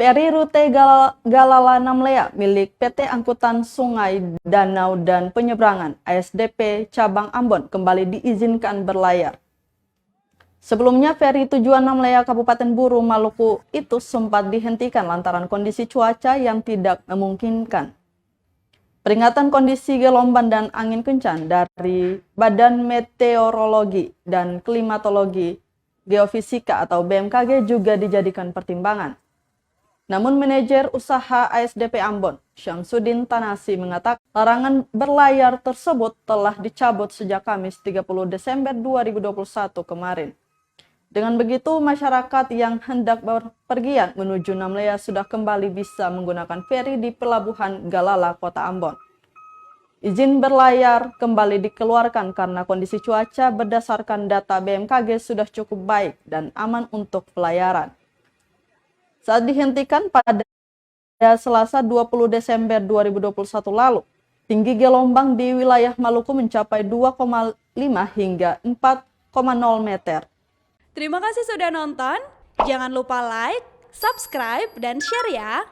Feri rute Galala Namlea milik PT Angkutan Sungai, Danau, dan Penyeberangan ASDP Cabang Ambon kembali diizinkan berlayar. Sebelumnya, feri tujuan Namlea Kabupaten Buru, Maluku itu sempat dihentikan lantaran kondisi cuaca yang tidak memungkinkan. Peringatan kondisi gelombang dan angin kencang dari Badan Meteorologi dan Klimatologi Geofisika atau BMKG juga dijadikan pertimbangan. Namun manajer usaha ASDP Ambon, Syamsuddin Tanasi, mengatakan larangan berlayar tersebut telah dicabut sejak Kamis 30 Desember 2021 kemarin. Dengan begitu, masyarakat yang hendak berpergian menuju Namlea sudah kembali bisa menggunakan feri di Pelabuhan Galala, Kota Ambon. Izin berlayar kembali dikeluarkan karena kondisi cuaca berdasarkan data BMKG sudah cukup baik dan aman untuk pelayaran. Saat dihentikan pada Selasa 20 Desember 2021 lalu, tinggi gelombang di wilayah Maluku mencapai 2,5 hingga 4,0 meter. Terima kasih sudah nonton. Jangan lupa like, subscribe, dan share ya.